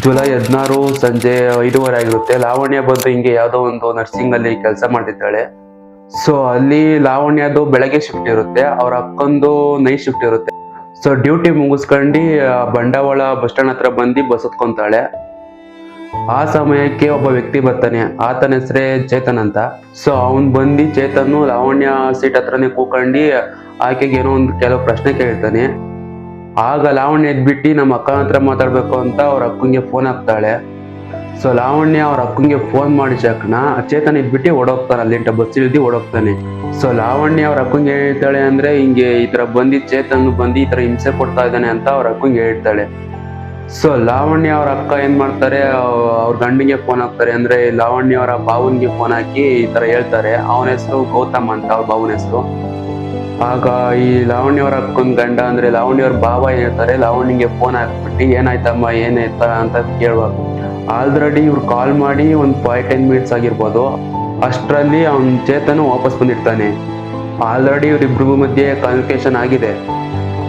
July 16 ಸಂಜೆ 5:30 ಆಗಿರುತ್ತೆ. ಲಾವಣ್ಯ ಬಂದು ಹಿಂಗೆ ಯಾವುದೋ ಒಂದು ನರ್ಸಿಂಗ್ ಅಲ್ಲಿ ಕೆಲಸ ಮಾಡ್ತಿದ್ದಾಳೆ. ಸೊ ಅಲ್ಲಿ ಲಾವಣ್ಯದು ಬೆಳಗ್ಗೆ ಶಿಫ್ಟ್ ಇರುತ್ತೆ, ಅವ್ರ ಅಕ್ಕಂದು ನೈಟ್ ಶಿಫ್ಟ್ ಇರುತ್ತೆ. ಸೊ ಡ್ಯೂಟಿ ಮುಗಿಸ್ಕೊಂಡು ಬಂಡವಾಳ ಬಸ್ ಸ್ಟ್ಯಾಂಡ್ ಹತ್ರ ಬಂದು ಬಸ್ ಹತ್ಕೊಂತಾಳೆ. ಆ ಸಮಯಕ್ಕೆ ಒಬ್ಬ ವ್ಯಕ್ತಿ ಬರ್ತಾನೆ, ಆತನ ಹೆಸರೇ ಚೇತನ್ ಅಂತ. ಸೊ ಅವನ್ ಬಂದು ಚೇತನ್ ಲಾವಣ್ಯ ಸೀಟ್ ಹತ್ರನೇ ಕೂಕೊಂಡು ಆಕೆಗೆ ಏನೋ ಒಂದು ಕೆಲವು ಪ್ರಶ್ನೆ ಕೇಳ್ತಾನೆ. ಆಗ ಲಾವಣ್ಯ ಎದ್ಬಿಟ್ಟು ನಮ್ಮ ಅಕ್ಕನ ಹತ್ರ ಮಾತಾಡ್ಬೇಕು ಅಂತ ಅವ್ರ ಅಕ್ಕಂಗೆ ಫೋನ್ ಹಾಕ್ತಾಳೆ. ಸೊ ಲಾವಣ್ಯ ಅವ್ರ ಅಕ್ಕಂಗೆ ಫೋನ್ ಮಾಡಿ ಚಕ್ನ ಚೇತನ್ ಎದ್ಬಿಟ್ಟು ಓಡೋಗ್ತಾನೆ, ಅಲ್ಲಿಂದ ಬಸ್ ಇಳ್ದು ಓಡೋಗ್ತಾನೆ. ಸೊ ಲಾವಣ್ಯ ಅವ್ರ ಅಕ್ಕಂಗೆ ಹೇಳ್ತಾಳೆ ಅಂದ್ರೆ ಹಿಂಗೆ ಈ ತರ ಬಂದು ಚೇತನ್ ಬಂದು ಈ ತರ ಹಿಂಸೆ ಕೊಡ್ತಾ ಇದ್ದಾನೆ ಅಂತ ಅವ್ರ ಅಕ್ಕಂಗೆ ಹೇಳ್ತಾಳೆ. ಸೊ ಲಾವಣ್ಯ ಅವ್ರ ಅಕ್ಕ ಏನ್ ಮಾಡ್ತಾರೆ, ಅವ್ರ ಗಂಡಿಗೆ ಫೋನ್ ಹಾಕ್ತಾರೆ, ಅಂದ್ರೆ ಲಾವಣ್ಯ ಅವರ ಬಾವನ್ಗೆ ಫೋನ್ ಹಾಕಿ ಈ ತರ ಹೇಳ್ತಾರೆ. ಅವನ ಹೆಸರು ಗೌತಮ್ ಅಂತ, ಅವ್ರ ಬಾವನ ಹೆಸರು. ಆಗ ಈ ಲಾವಣ್ಯ ಅವ್ರ ಅಕ್ಕನ ಗಂಡ ಅಂದ್ರೆ ಲಾವಣ್ಯ ಅವ್ರ ಬಾವ ಹೇಳ್ತಾರೆ, ಲಾವಣ್ಯಗೆ ಫೋನ್ ಹಾಕ್ಬಿಟ್ಟು ಏನಾಯ್ತಮ್ಮ ಏನಾಯ್ತಾ ಅಂತ ಕೇಳುವಾಗ ಆಲ್ರೆಡಿ ಇವ್ರು ಕಾಲ್ ಮಾಡಿ ಒಂದು 5-10 ಮಿನಿಟ್ಸ್ ಆಗಿರ್ಬೋದು. ಅಷ್ಟರಲ್ಲಿ ಅವ್ನ ಚೇತನ್ ವಾಪಸ್ ಬಂದಿರ್ತಾನೆ. ಆಲ್ರೆಡಿ ಇವ್ರಿಬ್ರಿಗೂ ಮಧ್ಯೆ ಕಮ್ಯುನಿಕೇಶನ್ ಆಗಿದೆ.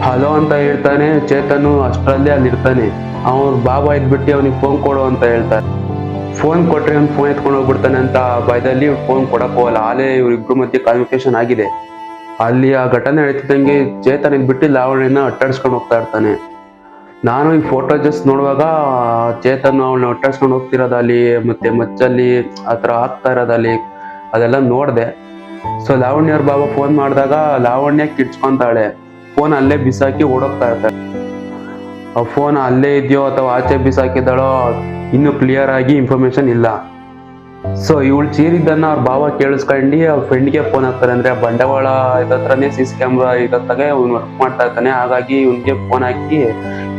ಹಲೋ ಅಂತ ಹೇಳ್ತಾನೆ ಚೇತನ್, ಅಷ್ಟರಲ್ಲಿ ಅಲ್ಲಿರ್ತಾನೆ. ಅವ್ರ ಬಾಬಾ ಇದ್ಬಿಟ್ಟು ಅವನಿಗೆ ಫೋನ್ ಕೊಡು ಅಂತ ಹೇಳ್ತಾರೆ. ಫೋನ್ ಕೊಟ್ರೆ ಅವ್ನು ಫೋನ್ ಎತ್ಕೊಂಡು ಹೋಗ್ಬಿಡ್ತಾನೆ ಅಂತ ಭಯದಲ್ಲಿ ಫೋನ್ ಕೊಡಕ್ ಹೋಗಲ್ಲ. ಆಲೇ ಇವ್ರಿಬ್ರು ಮಧ್ಯೆ ಕಮ್ಯುನಿಕೇಶನ್ ಆಗಿದೆ. ಅಲ್ಲಿ ಆ ಘಟನೆ ನಡೀತಿದ್ದಂಗೆ ಚೇತನ್ ಇದ್ಬಿಟ್ಟು ಲಾವಣ್ಯನ ಅಟ್ಟಾಡ್ಸ್ಕೊಂಡು ಹೋಗ್ತಾ ಇರ್ತಾನೆ. ನಾನು ಈ ಫೋಟೋ ಜಸ್ಟ್ ನೋಡುವಾಗ ಚೇತನ್ ಅವಳನ್ನ ಅಟ್ಟಾಡ್ಸ್ಕೊಂಡು ಹೋಗ್ತಿರೋದಲ್ಲಿ ಮತ್ತೆ ಮಚ್ಚಲ್ಲಿ ಆ ಥರ ಆಗ್ತಾ ಇರೋದಲ್ಲಿ ಅದೆಲ್ಲ ನೋಡಿದೆ. ಸೊ ಲಾವಣ್ಯ ಅವ್ರ ಬಾಬಾ ಫೋನ್ ಮಾಡಿದಾಗ ಲಾವಣ್ಯ ಕಿಡ್ಸ್ಕೊಂತಾಳೆ, ಫೋನ್ ಅಲ್ಲೇ ಬಿಸಾಕಿ ಓಡೋಗ್ತಾ ಇರ್ತಾಳೆ. ಆ ಫೋನ್ ಅಲ್ಲೇ ಇದೆಯೋ ಅಥವಾ ಆಚೆ ಬಿಸಾಕಿದ್ದಾಳೋ ಇನ್ನೂ ಕ್ಲಿಯರ್ ಆಗಿ ಇನ್ಫಾರ್ಮೇಶನ್ ಇಲ್ಲ. ಸೊ ಇವಳು ಚೀರಿದ್ದನ್ನ ಅವ್ರ ಬಾವ ಕೇಳಿಸ್ಕೊಂಡು ಅವ್ರ ಫ್ರೆಂಡ್ಗೆ ಫೋನ್ ಹಾಕ್ತಾರೆ. ಅಂದ್ರೆ ಆ ಬಂಡವಾಳ ಇದತ್ರನೇ CC ಕ್ಯಾಮ್ರಾ ಇದತ್ತಾಗೆ ಅವ್ನು ವರ್ಕ್ ಮಾಡ್ತಾ ಇರ್ತಾನೆ. ಹಾಗಾಗಿ ಇವನ್ಗೆ ಫೋನ್ ಹಾಕಿ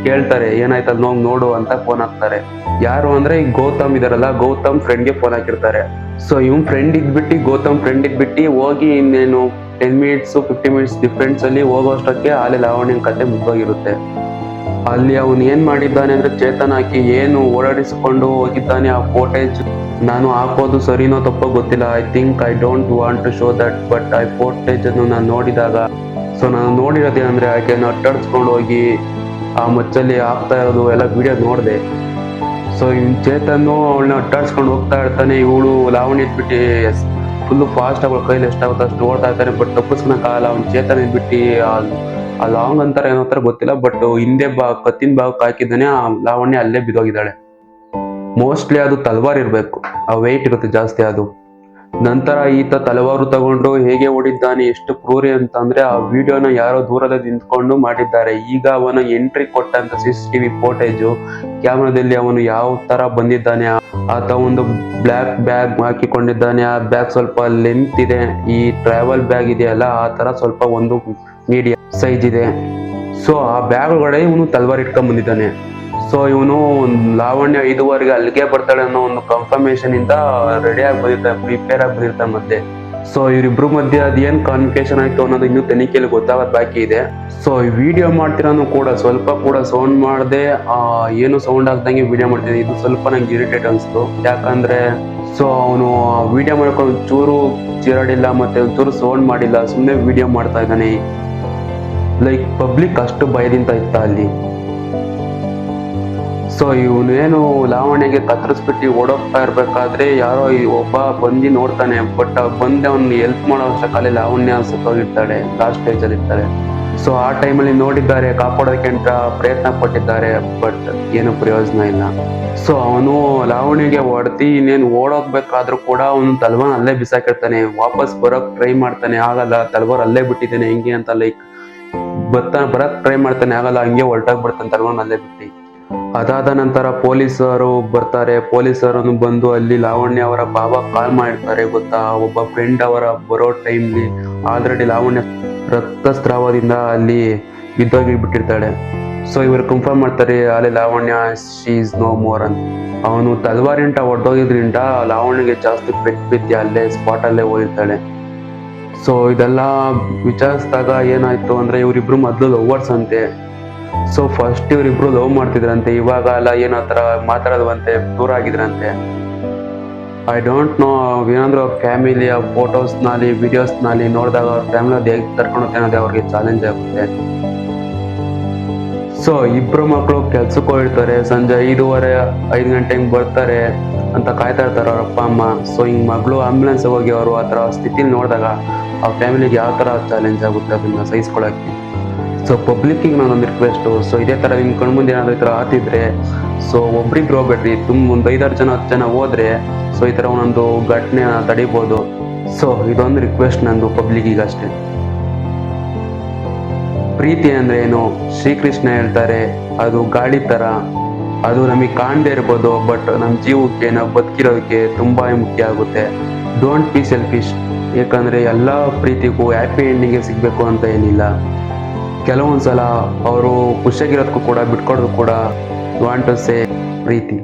ಕೇಳ್ತಾರೆ ಏನಾಯ್ತದ ನೋಡು ಅಂತ ಫೋನ್ ಹಾಕ್ತಾರೆ. ಯಾರು ಅಂದ್ರೆ ಈ ಗೌತಮ್ ಇದಾರಲ್ಲ, ಗೌತಮ್ ಫ್ರೆಂಡ್ಗೆ ಫೋನ್ ಹಾಕಿರ್ತಾರೆ. ಸೊ ಇವ್ನ ಫ್ರೆಂಡ್ ಇದ್ಬಿಟ್ಟು ಗೌತಮ್ ಫ್ರೆಂಡ್ ಇದ್ಬಿಟ್ಟು ಹೋಗಿ ಇನ್ನೇನು 10 ಮಿನಿಟ್ಸ್ 50 ಮಿನಿಟ್ಸ್ ಡಿಫ್ರೆನ್ಸ್ ಅಲ್ಲಿ ಹೋಗೋಷ್ಟಕ್ಕೆ ಆಲೆ ಲಾವಣ್ಯನ ಕತೆ ಮುಗ್ದೋಗಿರುತ್ತೆ. ಅಲ್ಲಿ ಅವನು ಏನ್ ಮಾಡಿದ್ದಾನೆ ಅಂದ್ರೆ ಚೇತನ್ ಹಾಕಿ ಏನು ಓಡಾಡಿಸ್ಕೊಂಡು ಹೋಗಿದ್ದಾನೆ. ಆ ಫೋಟೇಜ್ ನಾನು ಹಾಕೋದು ಸರಿನೋ ತಪ್ಪೋ ಗೊತ್ತಿಲ್ಲ. I don't want to show that, but ಆ ಫೋಟೇಜ್ ಅನ್ನು ನಾನು ನೋಡಿದಾಗ ನಾನು ನೋಡಿರೋದೇನಂದ್ರೆ ಆಕೆಯನ್ನು ಅಟ್ಟಾಡ್ಸ್ಕೊಂಡು ಹೋಗಿ ಆ ಮಚ್ಚಲ್ಲಿ ಆಗ್ತಾ ಇರೋದು ಎಲ್ಲ ವಿಡಿಯೋ ನೋಡಿದೆ. ಸೊ ಇವ್ ಚೇತನ್ನು ಅವಳನ್ನ ಅಟ್ಟಾಡ್ಸ್ಕೊಂಡು ಹೋಗ್ತಾ ಇರ್ತಾನೆ. ಇವಳು ಲಾವಣ್ಯ ಇದ್ಬಿಟ್ಟು ಫುಲ್ಲು ಫಾಸ್ಟ್ ಅವಳ ಕೈಲಿ ಎಷ್ಟಾಗುತ್ತೆ ಅಷ್ಟು ಓಡ್ತಾ ಇರ್ತಾನೆ. ಬಟ್ ತಪ್ಪಿಸ್ಕೊಳಕ್ಕಾಗಲ್ಲ. ಅವ್ನು ಚೇತನ್ ಇದ್ಬಿಟ್ಟು ಆ ಲಾಂಗ್ ಅಂತಾರೆ ಏನೋ ತರ ಗೊತ್ತಿಲ್ಲ, ಬಟ್ ಹಿಂದೆ ಕತ್ತಿನ ಭಾಗಕ್ಕೆ ಹಾಕಿದ್ದಾನೆ. ಆ ಲಾವಣ್ಯ ಅಲ್ಲೇ ಬಿದ್ದೋಗಿದ್ದಾಳೆ. ಮೋಸ್ಟ್ಲಿ ಅದು ತಲ್ವಾರ್ ಇರ್ಬೇಕು, ಆ ವೆಯ್ಟ್ ಇರುತ್ತೆ ಜಾಸ್ತಿ ಅದು. ನಂತರ ಈತ ತಲವಾರು ತಗೊಂಡು ಹೇಗೆ ಓಡಿದ್ದಾನೆ, ಎಷ್ಟು ಕ್ರೂರಿ ಅಂತ ಅಂದ್ರೆ ಆ ವಿಡಿಯೋನ ಯಾರೋ ದೂರದಲ್ಲಿ ನಿಂತ್ಕೊಂಡು ಮಾಡಿದ್ದಾರೆ. ಈಗ ಅವನ ಎಂಟ್ರಿ ಕೊಟ್ಟಂತ CCTV ಫೋಟೇಜು ಕ್ಯಾಮ್ರಾದಲ್ಲಿ ಅವನು ಯಾವ ತರ ಬಂದಿದ್ದಾನೆ. ಆತ ಒಂದು ಬ್ಲ್ಯಾಕ್ ಬ್ಯಾಗ್ ಹಾಕಿಕೊಂಡಿದ್ದಾನೆ. ಆ ಬ್ಯಾಗ್ ಸ್ವಲ್ಪ ಲೆಂತ್ ಇದೆ, ಈ ಟ್ರಾವೆಲ್ ಬ್ಯಾಗ್ ಇದೆಯಲ್ಲ ಆ ತರ ಸ್ವಲ್ಪ ಒಂದು ಮೀಡಿಯಂ ಸೈಜ್ ಇದೆ. ಸೊ ಆ ಬ್ಯಾಗ್ ಒಳಗಡೆ ಇವನು ತಲ್ವಾರ್ ಇಟ್ಕೊಂಡ್ ಬಂದಿದ್ದಾನೆ. ಸೊ ಇವನು ಲಾವಣ್ಯ 5:15 ಅಲ್ಲಿಗೆ ಬರ್ತಾಳೆ ಅನ್ನೋ ಒಂದು ಕನ್ಫರ್ಮೇಶನ್ ಇಂದ ರೆಡಿ ಆಗಿ ಬಂದಿರ್ತಾನೆ, ಪ್ರಿಪೇರ್ ಆಗಿ ಬಂದಿರ್ತಾನೆ ಮತ್ತೆ. ಸೊ ಇವರಿಬ್ರು ಮಧ್ಯೆ ಅದೇನ್ ಕಮ್ಯುನಿಕೇಶನ್ ಆಯ್ತು ಅನ್ನೋದು ಇನ್ನೂ ತನಿಖೆಯಲ್ಲಿ ಗೊತ್ತಾಗೋದು ಬಾಕಿ ಇದೆ. ಸೊ ಈ ವಿಡಿಯೋ ಮಾಡ್ತಿರೋನು ಕೂಡ ಸ್ವಲ್ಪ ಕೂಡ ಸೌಂಡ್ ಮಾಡದೆ ಏನು ಸೌಂಡ್ ಆಗ್ದಂಗೆ ವಿಡಿಯೋ ಮಾಡ್ತಿದ್ದೆ. ಇದು ಸ್ವಲ್ಪ ನಂಗೆ ಇರಿಟೇಟ್ ಅನ್ಸ್ತು. ಯಾಕಂದ್ರೆ ಸೊ ಅವನು ವಿಡಿಯೋ ಮಾಡ್ಕೊಂಡು ಚೂರು ಚಿರಾಡಿಲ್ಲ ಮತ್ತೆ ಒಂಚೂರು ಸೌಂಡ್ ಮಾಡಿಲ್ಲ, ಸುಮ್ಮನೆ ವಿಡಿಯೋ ಮಾಡ್ತಾ ಇದ್ದಾನೆ. ಲೈಕ್ ಪಬ್ಲಿಕ್ ಅಷ್ಟು ಭಯದಿಂದ ಇತ್ತ ಅಲ್ಲಿ. ಸೊ ಇವನೇನು ಲಾವಣ್ಯಗೆ ಕತ್ತರಿಸ್ಬಿಟ್ಟು ಓಡೋಗ್ತಾ ಇರ್ಬೇಕಾದ್ರೆ ಯಾರೋ ಒಬ್ಬ ಬಂದು ನೋಡ್ತಾನೆ. ಬಟ್ ಬಂದೆ ಅವ್ನಿಗೆ ಹೆಲ್ಪ್ ಮಾಡೋ ಅವಶ್ಯಕತೆ ಲಾವಣ್ಯ ಸತ್ತೋಗಿರ್ತಾಳೆ, ಲಾಸ್ಟ್ ಸ್ಟೇಜ್ ಅಲ್ಲಿ ಇರ್ತಾಳೆ. ಸೊ ಆ ಟೈಮಲ್ಲಿ ನೋಡಿದ್ದಾರೆ, ಕಾಪಾಡೋದಕ್ಕೆ ಅಂತ ಪ್ರಯತ್ನ ಪಟ್ಟಿದ್ದಾರೆ, ಬಟ್ ಏನು ಪ್ರಯೋಜನ ಇಲ್ಲ. ಸೊ ಅವನು ಲಾವಣ್ಯಗೆ ಹೊಡೆದಿ ಇನ್ನೇನು ಓಡೋಗ್ಬೇಕಾದ್ರೂ ಕೂಡ ಅವನು ತಲ್ವಾರ್ ಅಲ್ಲೇ ಬಿಸಾಕಿರ್ತಾನೆ. ವಾಪಸ್ ಬರೋಕ್ ಟ್ರೈ ಮಾಡ್ತಾನೆ, ಆಗಲ್ಲ, ತಲ್ವಾರ್ ಅಲ್ಲೇ ಬಿಟ್ಟಿದ್ದೇನೆ ಹೆಂಗೆ ಅಂತ ಲೈಕ್ ಬರಕ್ ಟ್ರೈ ಮಾಡ್ತಾನೆ, ಆಗಲ್ಲ, ಹಂಗೆ ಹೊರಟಾಗ್ಬಿಡ್ತಾನೆ ತಲ್ವಾರ್ ಅಲ್ಲೇ ಬಿಟ್ಟು. ಅದಾದ ನಂತರ ಪೊಲೀಸರು ಬರ್ತಾರೆ. ಪೊಲೀಸರನ್ನು ಬಂದು ಅಲ್ಲಿ ಲಾವಣ್ಯ ಅವರ ಬಾಬಾ ಕಾಲ್ ಮಾಡಿರ್ತಾರೆ ಗೊತ್ತಾ, ಒಬ್ಬ ಫ್ರೆಂಡ್ ಅವರ ಬರೋ ಟೈಮ್ಲಿ ಆಲ್ರೆಡಿ ಲಾವಣ್ಯ ರಕ್ತಸ್ರಾವದಿಂದ ಅಲ್ಲಿ ಬಿದ್ದೋಗಿ ಬಿಟ್ಟಿರ್ತಾಳೆ. ಸೊ ಇವರು ಕನ್ಫರ್ಮ್ ಮಾಡ್ತಾರೆ ಅಲ್ಲಿ Lavanya she is no more ಅಂತ. ಅವನು ತಲ್ವಾರಿಂಟ ಹೊಡೆದೋಗಿದ್ರಿಂದ ಲಾವಣ್ಯಗೆ ಜಾಸ್ತಿ ಪೆಟ್ಟು ಬಿದ್ದೆ, ಅಲ್ಲೇ ಸ್ಪಾಟ್ ಅಲ್ಲೇ ಹೋಗಿರ್ತಾಳೆ. ಸೊ ಇದೆಲ್ಲ ವಿಚಾರಿಸಿದಾಗ ಏನಾಯ್ತು ಅಂದ್ರೆ ಇವರಿಬ್ರು ಮೊದಲು ಲವರ್ಸ್ ಅಂತೆ. ಸೊ ಫಸ್ಟ್ ಇವರಿಬ್ರು ಲವ್ ಮಾಡ್ತಿದ್ರಂತೆ, ಇವಾಗ ಎಲ್ಲ ಏನೋ ತರ ಮಾತಾಡೋದಂತೆ, ದೂರ ಆಗಿದ್ರಂತೆ. ಐ ಡೋಂಟ್ ನೋ, ಏನಾದ್ರು ಅವ್ರ ಫ್ಯಾಮಿಲಿಯ ಫೋಟೋಸ್ನಲ್ಲಿ ವಿಡಿಯೋಸ್ನಲ್ಲಿ ನೋಡಿದಾಗ ಅವ್ರ ಫ್ಯಾಮಿಲಿ ಅದು ಹೇಗೆ ತರ್ಕೊಂಡು ಅನ್ನೋದೇ ಅವ್ರಿಗೆ ಚಾಲೆಂಜ್ ಆಗುತ್ತೆ. ಸೊ ಇಬ್ರು ಮಕ್ಕಳು ಕೆಲ್ಸಕ್ಕೆ ಹೋಗಿರ್ತಾರೆ, ಸಂಜೆ 5:30 ಬರ್ತಾರೆ ಅಂತ ಕಾಯ್ತಾ ಇರ್ತಾರೆ ಅವ್ರ ಅಪ್ಪ ಅಮ್ಮ. ಸೊ ಹಿಂಗ್ ಮಗಳು ಆಂಬುಲೆನ್ಸ್ ಹೋಗಿ ಅವರು ಆ ಥರ ಸ್ಥಿತಿಲಿ ನೋಡಿದಾಗ ಆ ಫ್ಯಾಮಿಲಿಗೆ ಯಾವ ಥರ ಚಾಲೆಂಜ್ ಆಗುತ್ತೆ ಅದನ್ನ ಸಹಿಸ್ಕೊಳಕ್ಕೆ. ಸೊ ಪಬ್ಲಿಕ್ಕಿಗೆ ನಾನೊಂದು ರಿಕ್ವೆಸ್ಟು, ಸೊ ಇದೇ ಥರ ನಿಮ್ಮ ಕಣ್ಮುಂದೆ ಏನಾದರೂ ಈ ಥರ ಆತಿದ್ರೆ ಸೊ ಒಬ್ರಿಬ್ರು ಹೋಗ್ಬೇಡ್ರಿ, ಒಂದು 5-6 ಜನ 10 ಜನ ಹೋದ್ರೆ ಸೊ ಈ ಥರ ಒಂದೊಂದು ಘಟನೆ ತಡಿಬೋದು. ಸೊ ಇದೊಂದು ರಿಕ್ವೆಸ್ಟ್ ನಂದು ಪಬ್ಲಿಕ್ಕಿಗೆ ಅಷ್ಟೇ. ಪ್ರೀತಿ ಅಂದ್ರೆ ಏನು? ಶ್ರೀಕೃಷ್ಣ ಹೇಳ್ತಾರೆ ಅದು ಗಾಳಿ ತರ, ಅದು ನಮಗೆ ಕಾಣದೇ ಇರ್ಬೋದು, ಬಟ್ ನಮ್ಮ ಜೀವಕ್ಕೆ ನಾವು ಬದುಕಿರೋದಕ್ಕೆ ತುಂಬಾ ಮುಖ್ಯ ಆಗುತ್ತೆ. ಡೋಂಟ್ ಬಿ ಸೆಲ್ಫಿಶ್, ಯಾಕಂದ್ರೆ ಎಲ್ಲ ಪ್ರೀತಿಗೂ ಹ್ಯಾಪಿ ಎಂಡಿಂಗ್ಗೆ ಸಿಗ್ಬೇಕು ಅಂತ ಏನಿಲ್ಲ. ಕೆಲವೊಂದ್ಸಲ ಅವರು ಖುಷಿಯಾಗಿರೋದಕ್ಕೂ ಕೂಡ ಬಿಟ್ಕೊಡೋದು ಕೂಡ ವಾಂಟ್ ಟು ಸೇ ಪ್ರೀತಿ.